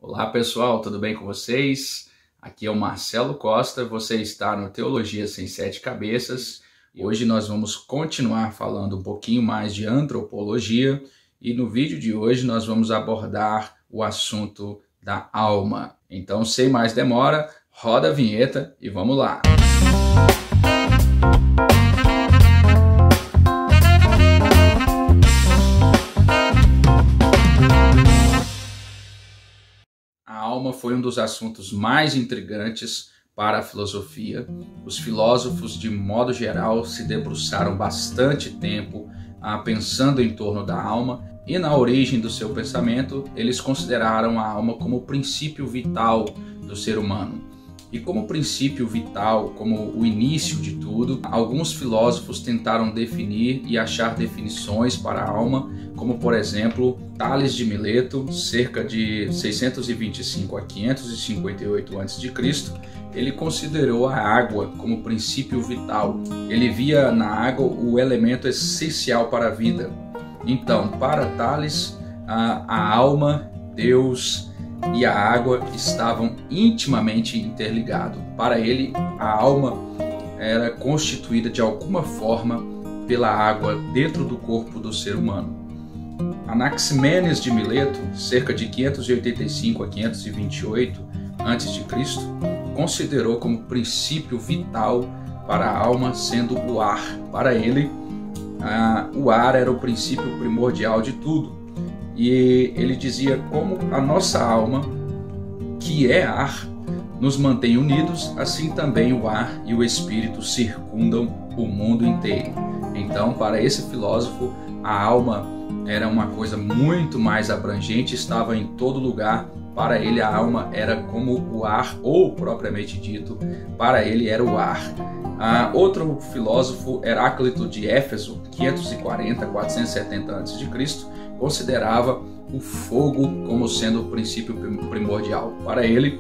Olá pessoal, tudo bem com vocês? Aqui é o Marcelo Costa, você está no Teologia Sem Sete Cabeças. Hoje nós vamos continuar falando um pouquinho mais de antropologia e no vídeo de hoje nós vamos abordar o assunto da alma. Então, sem mais demora, roda a vinheta e vamos lá! A alma foi um dos assuntos mais intrigantes para a filosofia. Os filósofos, de modo geral, se debruçaram bastante tempo pensando em torno da alma, e na origem do seu pensamento, eles consideraram a alma como o princípio vital do ser humano. E como princípio vital, como o início de tudo, alguns filósofos tentaram definir e achar definições para a alma, como por exemplo, Tales de Mileto, cerca de 625 a 558 a.C., ele considerou a água como princípio vital. Ele via na água o elemento essencial para a vida. Então, para Tales, a alma, Deus e a água estavam intimamente interligados. Para ele, a alma era constituída de alguma forma pela água dentro do corpo do ser humano. Anaximenes de Mileto, cerca de 585 a 528 a.C., considerou como princípio vital para a alma sendo o ar. Para ele, o ar era o princípio primordial de tudo. E ele dizia como a nossa alma, que é ar, nos mantém unidos, assim também o ar e o espírito circundam o mundo inteiro. Então, para esse filósofo, a alma era uma coisa muito mais abrangente, estava em todo lugar. Para ele, a alma era como o ar, ou propriamente dito, para ele era o ar. Outro filósofo, Heráclito de Éfeso, 540 a 470 a.C., considerava o fogo como sendo o princípio primordial. Para ele,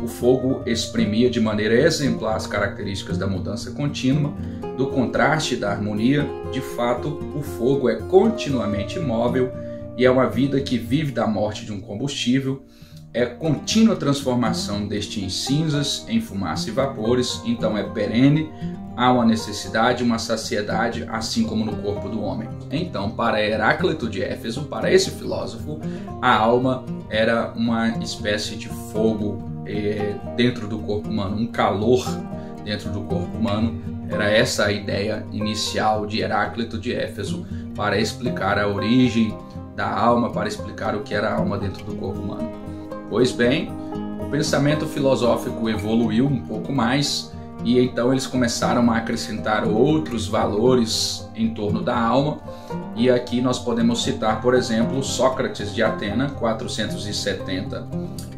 o fogo exprimia de maneira exemplar as características da mudança contínua, do contraste e da harmonia. De fato, o fogo é continuamente imóvel e é uma vida que vive da morte de um combustível, é contínua transformação deste em cinzas, em fumaça e vapores, então é perene, há uma necessidade, uma saciedade, assim como no corpo do homem. Então, para Heráclito de Éfeso, para esse filósofo, a alma era uma espécie de fogo dentro do corpo humano, um calor dentro do corpo humano. Era essa a ideia inicial de Heráclito de Éfeso para explicar a origem da alma, para explicar o que era a alma dentro do corpo humano. Pois bem, o pensamento filosófico evoluiu um pouco mais e então eles começaram a acrescentar outros valores em torno da alma. E aqui nós podemos citar, por exemplo, Sócrates de Atena, 470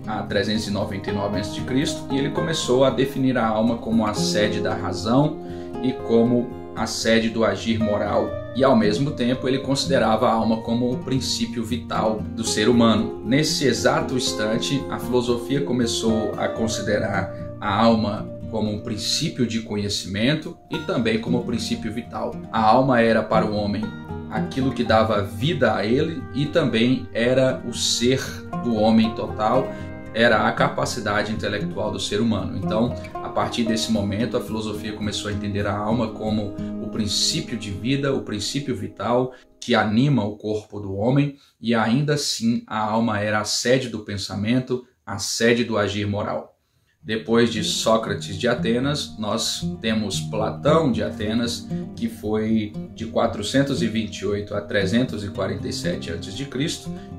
a 399 a.C., e ele começou a definir a alma como a sede da razão e como a sede do agir moral. E ao mesmo tempo ele considerava a alma como o princípio vital do ser humano. Nesse exato instante, a filosofia começou a considerar a alma como um princípio de conhecimento e também como um princípio vital. A alma era para o homem aquilo que dava vida a ele e também era o ser do homem total, era a capacidade intelectual do ser humano. Então, a partir desse momento, a filosofia começou a entender a alma como o princípio de vida, o princípio vital que anima o corpo do homem, e ainda assim a alma era a sede do pensamento, a sede do agir moral. Depois de Sócrates de Atenas, nós temos Platão de Atenas, que foi de 428 a 347 a.C.,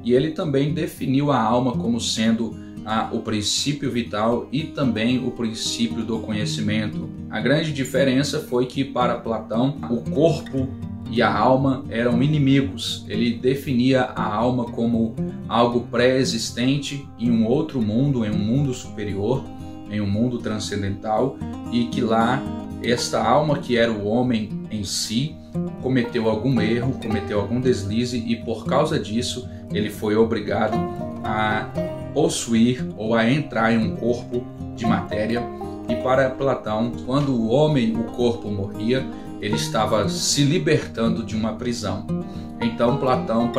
e ele também definiu a alma como sendo o princípio vital e também o princípio do conhecimento. A grande diferença foi que para Platão o corpo e a alma eram inimigos. Ele definia a alma como algo pré-existente em um outro mundo, em um mundo superior, em um mundo transcendental, e que lá esta alma, que era o homem em si, cometeu algum erro, cometeu algum deslize, e por causa disso ele foi obrigado a possuir ou a entrar em um corpo de matéria. E para Platão, quando o homem, o corpo, morria, ele estava se libertando de uma prisão. Então Platão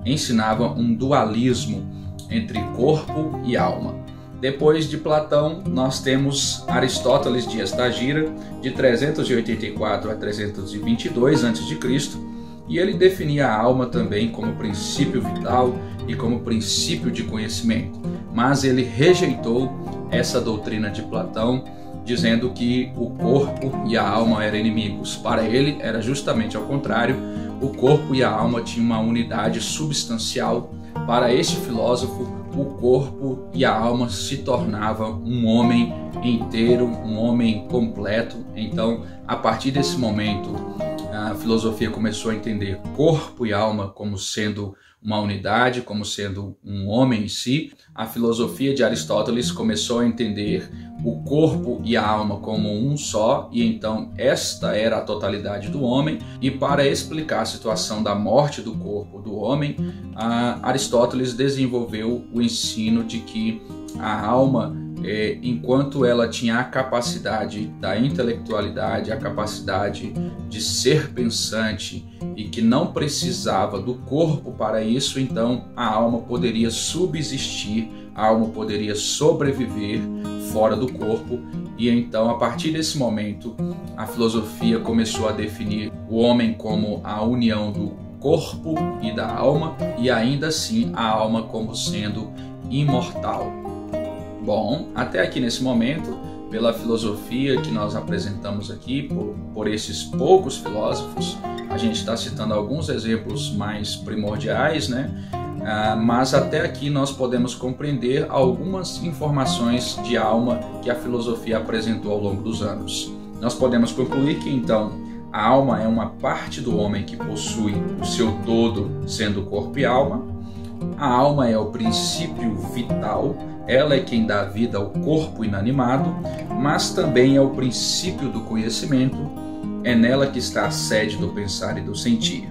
ensinava um dualismo entre corpo e alma. Depois de Platão, nós temos Aristóteles de Estagira, de 384 a 322 a.C., e ele definia a alma também como princípio vital e como princípio de conhecimento. Mas ele rejeitou essa doutrina de Platão, dizendo que o corpo e a alma eram inimigos. Para ele, era justamente ao contrário. O corpo e a alma tinham uma unidade substancial. Para este filósofo, o corpo e a alma se tornavam um homem inteiro, um homem completo. Então, a partir desse momento, a filosofia começou a entender corpo e alma como sendo uma unidade, como sendo um homem em si. A filosofia de Aristóteles começou a entender o corpo e a alma como um só, e então esta era a totalidade do homem. E para explicar a situação da morte do corpo do homem, Aristóteles desenvolveu o ensino de que a alma, enquanto ela tinha a capacidade da intelectualidade, a capacidade de ser pensante e que não precisava do corpo para isso, então a alma poderia subsistir, a alma poderia sobreviver fora do corpo. E então, a partir desse momento, a filosofia começou a definir o homem como a união do corpo e da alma, e ainda assim a alma como sendo imortal. Bom, até aqui nesse momento, pela filosofia que nós apresentamos aqui, por esses poucos filósofos, a gente está citando alguns exemplos mais primordiais, né? Mas até aqui nós podemos compreender algumas informações de alma que a filosofia apresentou ao longo dos anos. Nós podemos concluir que então a alma é uma parte do homem que possui o seu todo, sendo corpo e alma. A alma é o princípio vital, ela é quem dá vida ao corpo inanimado, mas também é o princípio do conhecimento, é nela que está a sede do pensar e do sentir.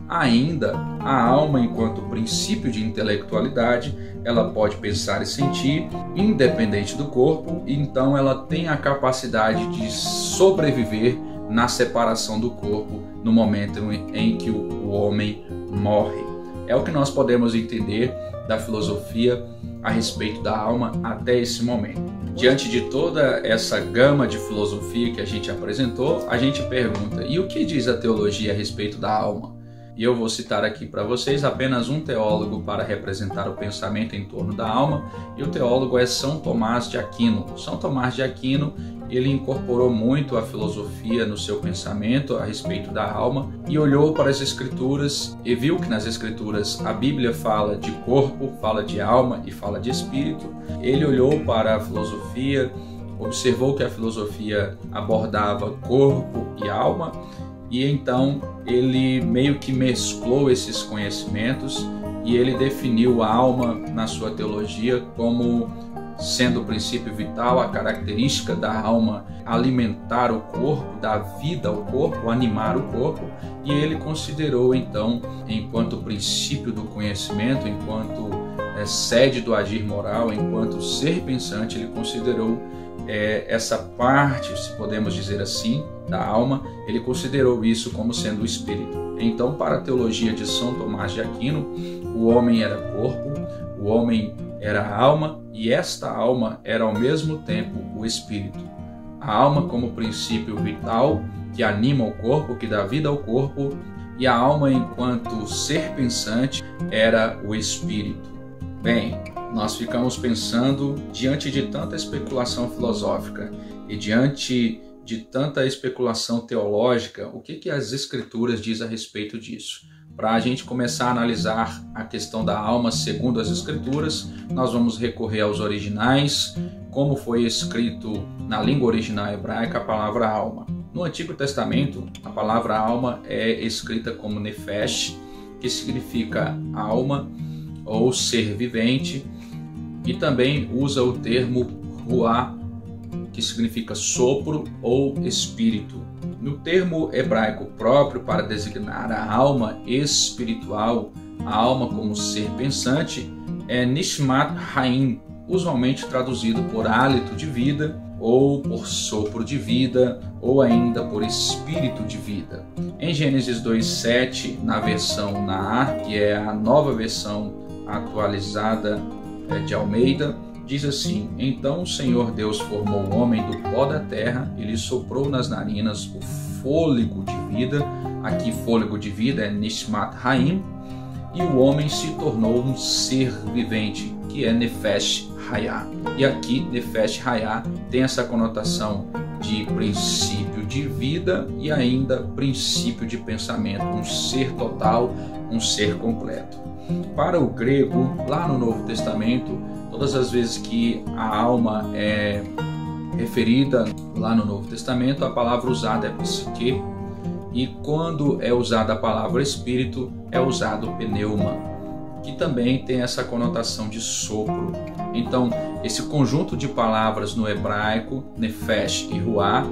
Ainda, a alma, enquanto princípio de intelectualidade, ela pode pensar e sentir independente do corpo, e então ela tem a capacidade de sobreviver na separação do corpo no momento em que o homem morre. É o que nós podemos entender da filosofia a respeito da alma até esse momento. Diante de toda essa gama de filosofia que a gente apresentou, a gente pergunta: e o que diz a teologia a respeito da alma? E eu vou citar aqui para vocês apenas um teólogo para representar o pensamento em torno da alma, e o teólogo é São Tomás de Aquino. São Tomás de Aquino, ele incorporou muito a filosofia no seu pensamento a respeito da alma e olhou para as Escrituras e viu que nas Escrituras a Bíblia fala de corpo, fala de alma e fala de espírito. Ele olhou para a filosofia, observou que a filosofia abordava corpo e alma, e então ele meio que mesclou esses conhecimentos e ele definiu a alma na sua teologia como sendo o princípio vital, a característica da alma alimentar o corpo, dar vida ao corpo, animar o corpo, e ele considerou então, enquanto princípio do conhecimento, enquanto sede do agir moral, enquanto ser pensante, ele considerou essa parte, se podemos dizer assim, da alma, ele considerou isso como sendo o espírito. Então, para a teologia de São Tomás de Aquino, o homem era corpo, o homem era alma, e esta alma era ao mesmo tempo o espírito. A alma como princípio vital que anima o corpo, que dá vida ao corpo, e a alma enquanto ser pensante era o espírito. Bem, nós ficamos pensando, diante de tanta especulação filosófica e diante de tanta especulação teológica, o que as Escrituras diz a respeito disso? Para a gente começar a analisar a questão da alma segundo as Escrituras, nós vamos recorrer aos originais, como foi escrito na língua original hebraica a palavra alma. No Antigo Testamento, a palavra alma é escrita como nefesh, que significa alma ou ser vivente, e também usa o termo ruá, que significa sopro ou espírito. No termo hebraico próprio para designar a alma espiritual, a alma como ser pensante, é Nishmat Haim, usualmente traduzido por hálito de vida, ou por sopro de vida, ou ainda por espírito de vida. Em Gênesis 2:7, na versão Naá, que é a nova versão atualizada de Almeida, diz assim: então o Senhor Deus formou o homem do pó da terra e lhe soprou nas narinas o fôlego de vida. Aqui fôlego de vida é Nishmat Haim, e o homem se tornou um ser vivente, que é Nefesh Hayah. E aqui Nefesh Hayah tem essa conotação de princípio de vida e ainda princípio de pensamento, um ser total, um ser completo. Para o grego, lá no Novo Testamento, todas as vezes que a alma é referida lá no Novo Testamento, a palavra usada é psique, e quando é usada a palavra espírito, é usado pneuma, que também tem essa conotação de sopro. Então, esse conjunto de palavras no hebraico, nefesh e ruah,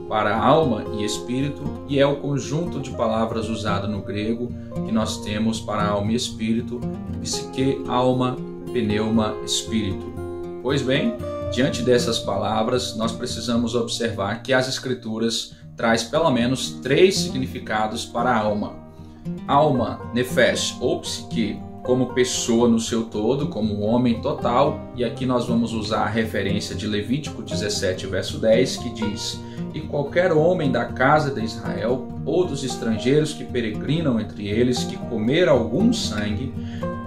para alma e espírito, e é o conjunto de palavras usado no grego que nós temos para alma e espírito, psique, alma, pneuma, espírito. Pois bem, diante dessas palavras, nós precisamos observar que as Escrituras traz pelo menos 3 significados para a alma. Alma, nefesh ou psique, como pessoa no seu todo, como homem total, e aqui nós vamos usar a referência de Levítico 17, verso 10, que diz: e qualquer homem da casa de Israel ou dos estrangeiros que peregrinam entre eles, que comer algum sangue,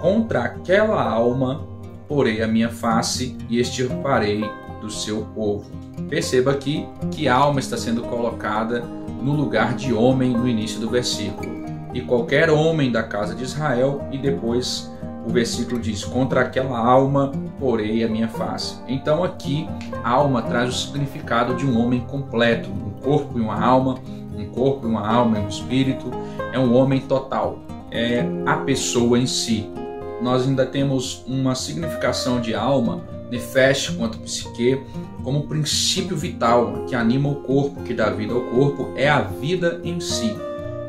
contra aquela alma porei a minha face e extirparei do seu povo. Perceba aqui que a alma está sendo colocada no lugar de homem no início do versículo. E qualquer homem da casa de Israel, e depois o versículo diz: contra aquela alma porei a minha face. Então aqui a alma traz o significado de um homem completo, um corpo e uma alma, um corpo e uma alma e um espírito. É um homem total, é a pessoa em si. Nós ainda temos uma significação de alma, nefesh quanto psique, como princípio vital que anima o corpo, que dá vida ao corpo, é a vida em si.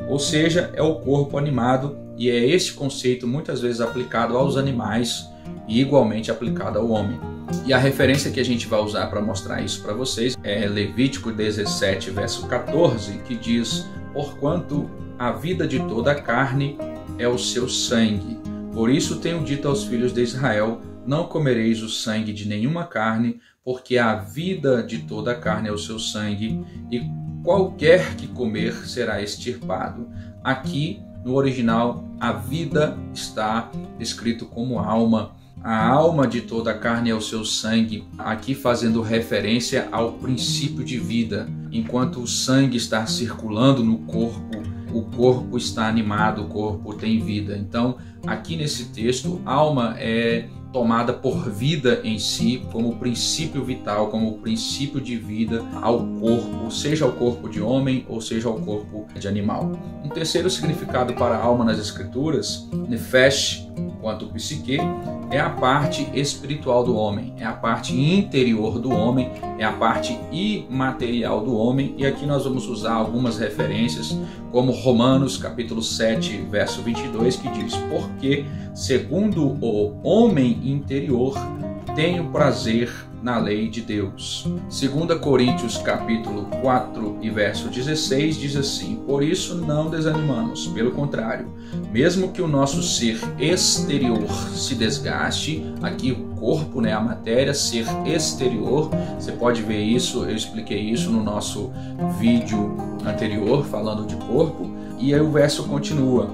Ou seja, é o corpo animado, e é esse conceito muitas vezes aplicado aos animais e igualmente aplicado ao homem. E a referência que a gente vai usar para mostrar isso para vocês é Levítico 17, verso 14, que diz: porquanto a vida de toda a carne é o seu sangue. Por isso tenho dito aos filhos de Israel: não comereis o sangue de nenhuma carne, porque a vida de toda a carne é o seu sangue, e qualquer que comer será extirpado. Aqui, no original, a vida está escrito como alma. A alma de toda a carne é o seu sangue, aqui fazendo referência ao princípio de vida. Enquanto o sangue está circulando no corpo, o corpo está animado, o corpo tem vida. Então, aqui nesse texto, alma é tomada por vida em si, como princípio vital, como princípio de vida ao corpo, seja ao corpo de homem ou seja ao corpo de animal. Um terceiro significado para a alma nas Escrituras, nefesh, quanto psique, é a parte espiritual do homem, é a parte interior do homem, é a parte imaterial do homem, e aqui nós vamos usar algumas referências, como Romanos capítulo 7, verso 22, que diz: porque, segundo o homem interior, tenho prazer na lei de Deus. 2 Coríntios capítulo 4 e verso 16 diz assim: por isso não desanimamos, pelo contrário, mesmo que o nosso ser exterior se desgaste, aqui o corpo, a matéria, ser exterior, você pode ver isso, eu expliquei isso no nosso vídeo anterior falando de corpo, e aí o verso continua: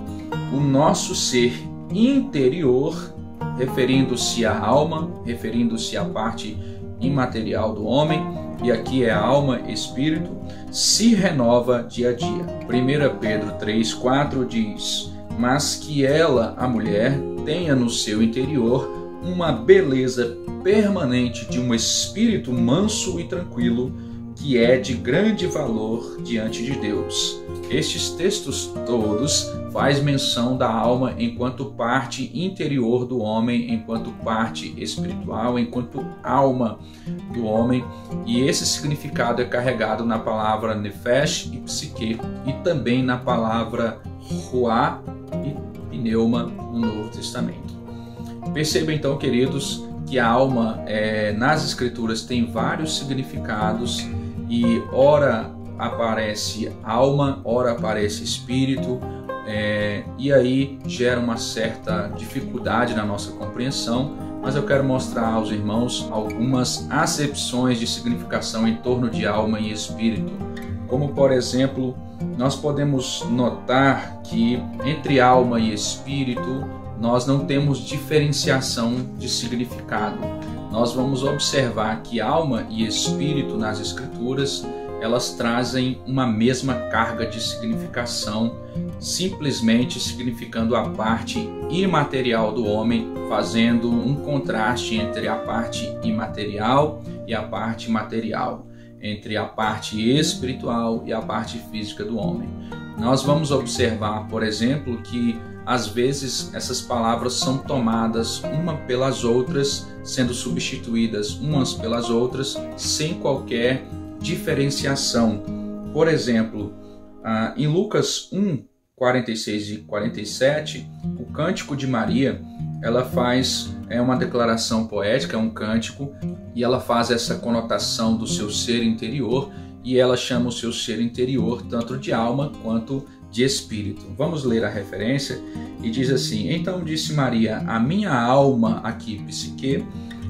o nosso ser interior, referindo-se à alma, referindo-se à parte imaterial do homem, e aqui é a alma, espírito, se renova dia a dia. 1 Pedro 3,4 diz: mas que ela, a mulher, tenha no seu interior uma beleza permanente de um espírito manso e tranquilo, que é de grande valor diante de Deus. Estes textos todos faz menção da alma enquanto parte interior do homem, enquanto parte espiritual, enquanto alma do homem, e esse significado é carregado na palavra nefesh e psique, e também na palavra ruah e pneuma no Novo Testamento. Perceba então, queridos, que a alma nas Escrituras tem vários significados, e ora aparece alma, ora aparece espírito, e aí gera uma certa dificuldade na nossa compreensão, mas eu quero mostrar aos irmãos algumas acepções de significação em torno de alma e espírito. Como, por exemplo, nós podemos notar que entre alma e espírito nós não temos diferenciação de significado. Nós vamos observar que alma e espírito nas Escrituras, elas trazem uma mesma carga de significação, simplesmente significando a parte imaterial do homem, fazendo um contraste entre a parte imaterial e a parte material, entre a parte espiritual e a parte física do homem. Nós vamos observar, por exemplo, que às vezes essas palavras são tomadas uma pelas outras, sendo substituídas umas pelas outras, sem qualquer diferenciação. Por exemplo, em Lucas 1, 46 e 47, o Cântico de Maria, ela faz uma declaração poética, é um cântico, e ela faz essa conotação do seu ser interior, e ela chama o seu ser interior tanto de alma quanto de espírito. Vamos ler a referência e diz assim: então disse Maria, a minha alma, aqui psique,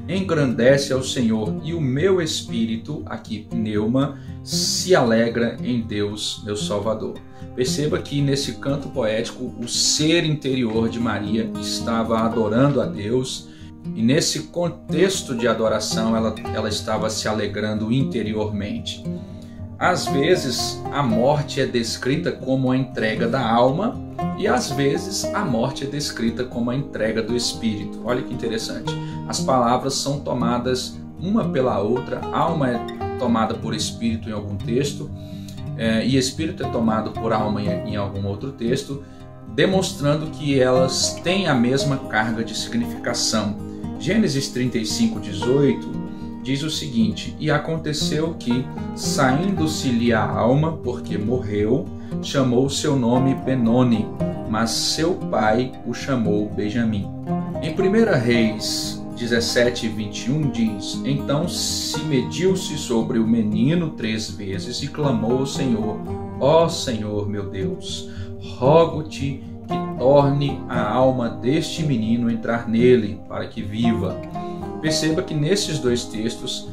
engrandece ao Senhor, e o meu espírito, aqui pneuma, se alegra em Deus, meu Salvador. Perceba que nesse canto poético o ser interior de Maria estava adorando a Deus, e nesse contexto de adoração ela estava se alegrando interiormente. Às vezes a morte é descrita como a entrega da alma, e às vezes a morte é descrita como a entrega do espírito. Olha que interessante. As palavras são tomadas uma pela outra. Alma é tomada por espírito em algum texto, e espírito é tomado por alma em algum outro texto, demonstrando que elas têm a mesma carga de significação. Gênesis 35, 18 diz o seguinte: e aconteceu que, saindo-se-lhe a alma, porque morreu, chamou seu nome Benoni, mas seu pai o chamou Benjamim. Em 1 Reis 17, 21 diz: então se mediu-se sobre o menino 3 vezes e clamou ao Senhor: ó Senhor meu Deus, rogo-te que torne a alma deste menino entrar nele, para que viva. Perceba que nesses dois textos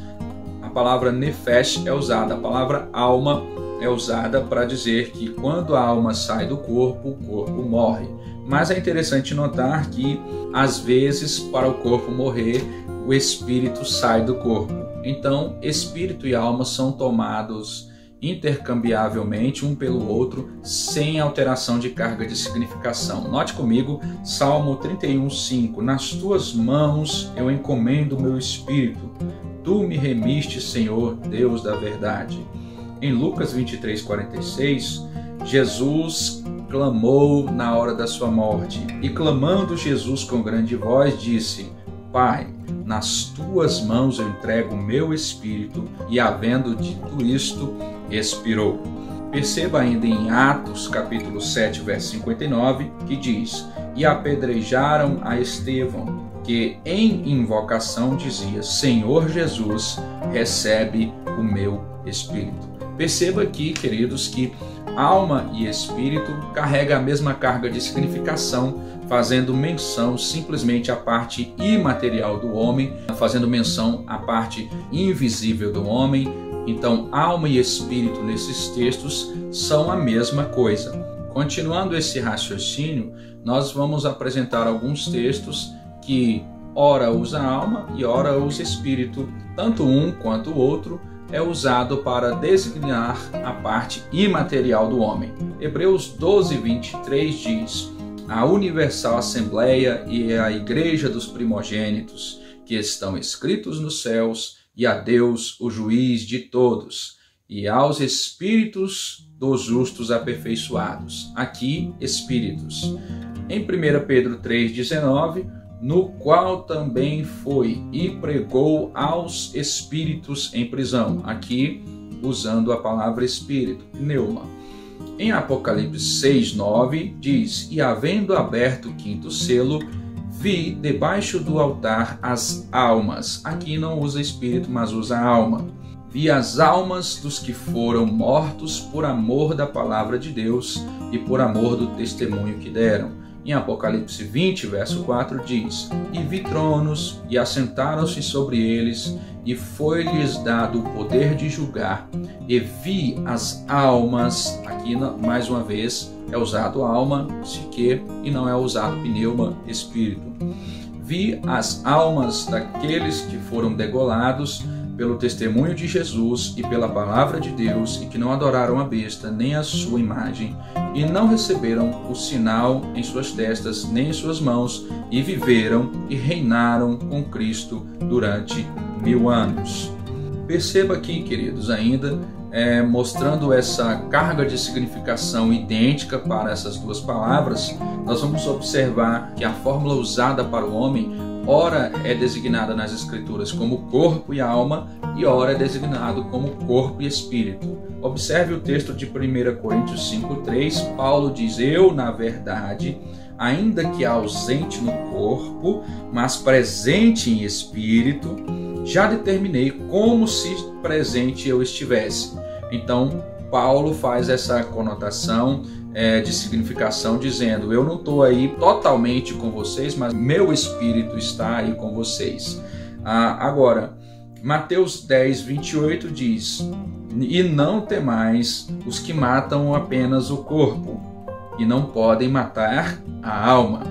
a palavra nefesh é usada, a palavra alma é usada para dizer que quando a alma sai do corpo, o corpo morre. Mas é interessante notar que, às vezes, para o corpo morrer, o espírito sai do corpo. Então, espírito e alma são tomados intercambiavelmente um pelo outro, sem alteração de carga de significação. Note comigo Salmo 31:5: nas tuas mãos eu encomendo o meu espírito, tu me remiste, Senhor, Deus da verdade. Em Lucas 23:46, Jesus clamou na hora da sua morte, e clamando Jesus com grande voz disse: Pai, nas tuas mãos eu entrego o meu espírito, e havendo dito isto, expirou. Perceba ainda em Atos capítulo 7, verso 59, que diz: e apedrejaram a Estevão, que em invocação dizia: Senhor Jesus, recebe o meu espírito. Perceba aqui, queridos, que alma e espírito carregam a mesma carga de significação, fazendo menção simplesmente à parte imaterial do homem, fazendo menção à parte invisível do homem. Então, alma e espírito nesses textos são a mesma coisa. Continuando esse raciocínio, nós vamos apresentar alguns textos que ora usa alma e ora usa espírito. Tanto um quanto o outro é usado para designar a parte imaterial do homem. Hebreus 12, 23 diz: a universal assembleia e a igreja dos primogênitos, que estão escritos nos céus, e a Deus, o juiz de todos, e aos espíritos dos justos aperfeiçoados. Aqui, espíritos. Em 1 Pedro 3,19, no qual também foi e pregou aos espíritos em prisão. Aqui, usando a palavra espírito, pneuma. Em Apocalipse 6,9, diz: e havendo aberto o 5º selo, vi debaixo do altar as almas. Aqui não usa espírito, mas usa alma. Vi as almas dos que foram mortos por amor da palavra de Deus e por amor do testemunho que deram. Em Apocalipse 20, verso 4 diz: E vi tronos, e assentaram-se sobre eles, e foi-lhes dado o poder de julgar. E vi as almas, aqui mais uma vez é usado alma, psique, e não é usado pneuma, espírito. Vi as almas daqueles que foram degolados pelo testemunho de Jesus e pela palavra de Deus, e que não adoraram a besta, nem a sua imagem, e não receberam o sinal em suas testas, nem em suas mãos, e viveram e reinaram com Cristo durante 1000 anos. Perceba aqui, queridos, ainda mostrando essa carga de significação idêntica para essas duas palavras, nós vamos observar que a fórmula usada para o homem ora é designada nas Escrituras como corpo e alma, e ora é designado como corpo e espírito. Observe o texto de 1 Coríntios 5,3. Paulo diz: Eu, na verdade, ainda que ausente no corpo, mas presente em espírito, já determinei como se presente eu estivesse. Então, Paulo faz essa conotação de significação, dizendo: eu não estou aí totalmente com vocês, mas meu espírito está aí com vocês. Agora, Mateus 10, 28 diz: E não temais os que matam apenas o corpo, e não podem matar a alma.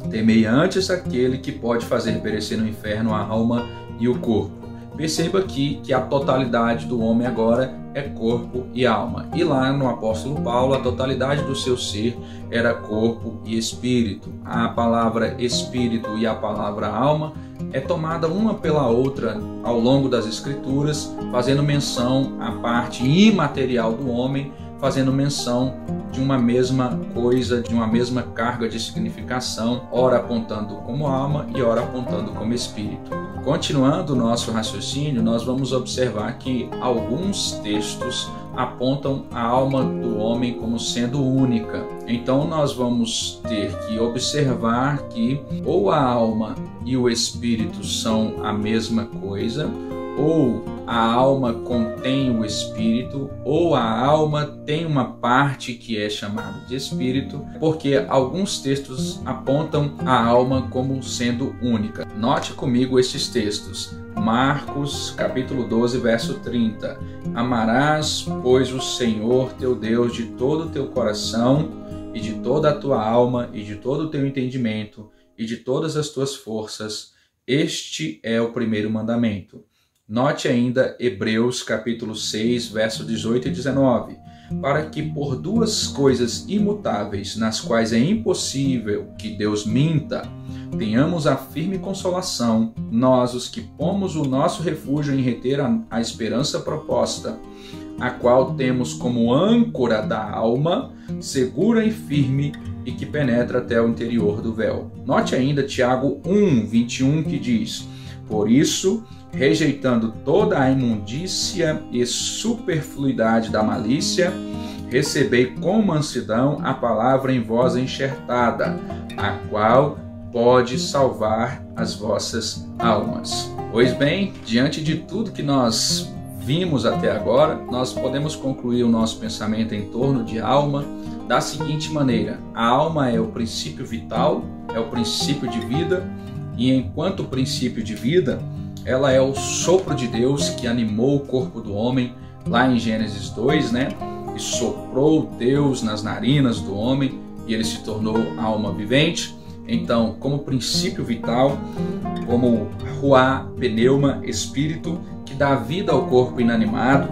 Temei antes aquele que pode fazer perecer no inferno a alma e o corpo. Perceba aqui que a totalidade do homem agora é corpo e alma. E lá no apóstolo Paulo, a totalidade do seu ser era corpo e espírito. A palavra espírito e a palavra alma é tomada uma pela outra ao longo das Escrituras, fazendo menção à parte imaterial do homem, fazendo menção de uma mesma coisa, de uma mesma carga de significação, ora apontando como alma e ora apontando como espírito. Continuando o nosso raciocínio, nós vamos observar que alguns textos apontam a alma do homem como sendo única. Então nós vamos ter que observar que ou a alma e o espírito são a mesma coisa, ou a alma contém o espírito, ou a alma tem uma parte que é chamada de espírito, porque alguns textos apontam a alma como sendo única. Note comigo estes textos. Marcos, capítulo 12, verso 30. Amarás, pois, o Senhor teu Deus de todo o teu coração, e de toda a tua alma, e de todo o teu entendimento, e de todas as tuas forças. Este é o primeiro mandamento. Note ainda Hebreus capítulo 6, verso 18 e 19. Para que por duas coisas imutáveis, nas quais é impossível que Deus minta, tenhamos a firme consolação, nós os que pomos o nosso refúgio em reter a esperança proposta, a qual temos como âncora da alma, segura e firme, e que penetra até o interior do véu. Note ainda Tiago 1, 21, que diz: Por isso, rejeitando toda a imundícia e superfluidade da malícia, recebei com mansidão a palavra em vós enxertada, a qual pode salvar as vossas almas. Pois bem, diante de tudo que nós vimos até agora, nós podemos concluir o nosso pensamento em torno de alma da seguinte maneira: a alma é o princípio vital, é o princípio de vida, e enquanto princípio de vida, ela é o sopro de Deus que animou o corpo do homem, lá em Gênesis 2, E soprou Deus nas narinas do homem e ele se tornou alma vivente. Então, como princípio vital, como ruá, pneuma, espírito, que dá vida ao corpo inanimado,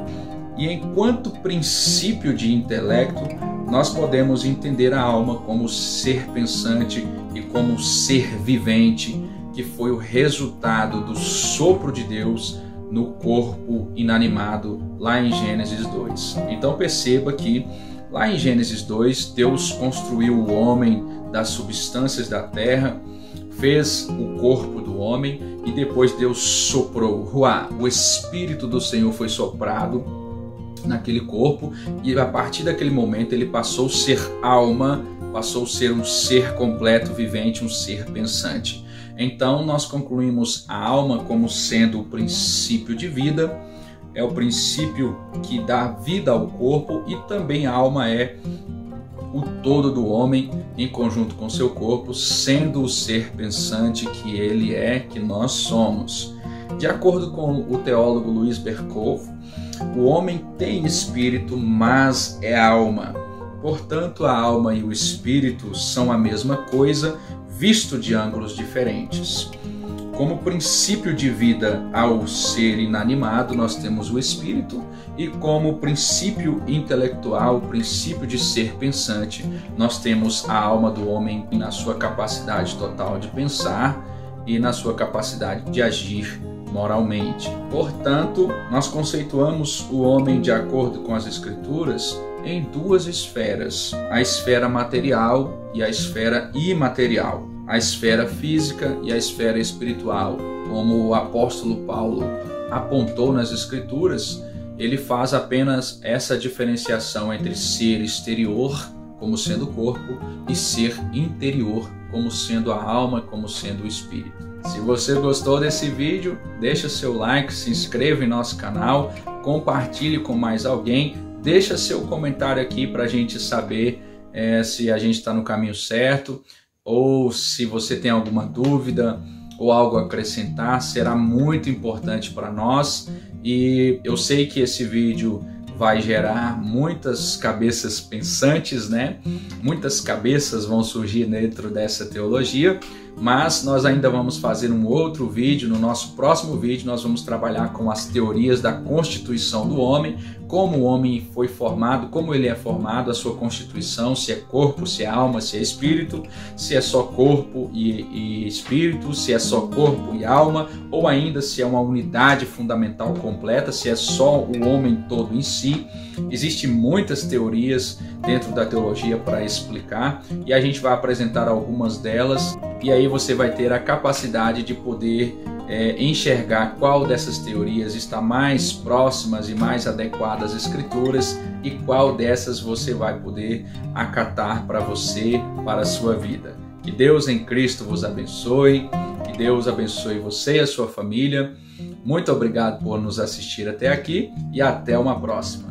e enquanto princípio de intelecto, nós podemos entender a alma como ser pensante e como ser vivente, que foi o resultado do sopro de Deus no corpo inanimado lá em Gênesis 2. Então perceba que lá em Gênesis 2, Deus construiu o homem das substâncias da terra, fez o corpo do homem e depois Deus soprou, ruá, o Espírito do Senhor foi soprado naquele corpo e a partir daquele momento ele passou a ser alma, passou a ser um ser completo, vivente, um ser pensante. Então nós concluímos a alma como sendo o princípio de vida, é o princípio que dá vida ao corpo, e também a alma é o todo do homem em conjunto com seu corpo, sendo o ser pensante que ele é, que nós somos. De acordo com o teólogo Louis Berkhof, o homem tem espírito, mas é alma. Portanto, a alma e o espírito são a mesma coisa, visto de ângulos diferentes. Como princípio de vida ao ser inanimado, nós temos o espírito, e como princípio intelectual, o princípio de ser pensante, nós temos a alma do homem na sua capacidade total de pensar e na sua capacidade de agir moralmente. Portanto, nós conceituamos o homem, de acordo com as Escrituras, em duas esferas: a esfera material e a esfera imaterial, a esfera física e a esfera espiritual. Como o apóstolo Paulo apontou nas Escrituras, ele faz apenas essa diferenciação entre ser exterior, como sendo o corpo, e ser interior, como sendo a alma, como sendo o espírito. Se você gostou desse vídeo, deixa seu like, se inscreva em nosso canal, compartilhe com mais alguém, deixa seu comentário aqui para a gente saber se a gente está no caminho certo, ou se você tem alguma dúvida ou algo a acrescentar, será muito importante para nós. E eu sei que esse vídeo vai gerar muitas cabeças pensantes, né? Muitas cabeças vão surgir dentro dessa teologia, mas nós ainda vamos fazer um outro vídeo. No nosso próximo vídeo nós vamos trabalhar com as teorias da constituição do homem, como o homem foi formado, como ele é formado, a sua constituição, se é corpo, se é alma, se é espírito, se é só corpo e espírito, se é só corpo e alma, ou ainda se é uma unidade fundamental completa, se é só o homem todo em si. Existem muitas teorias dentro da teologia para explicar, e a gente vai apresentar algumas delas, e aí você vai ter a capacidade de poder enxergar qual dessas teorias está mais próximas e mais adequadas às Escrituras, e qual dessas você vai poder acatar para você, para a sua vida. Que Deus em Cristo vos abençoe, que Deus abençoe você e a sua família. Muito obrigado por nos assistir até aqui, e até uma próxima.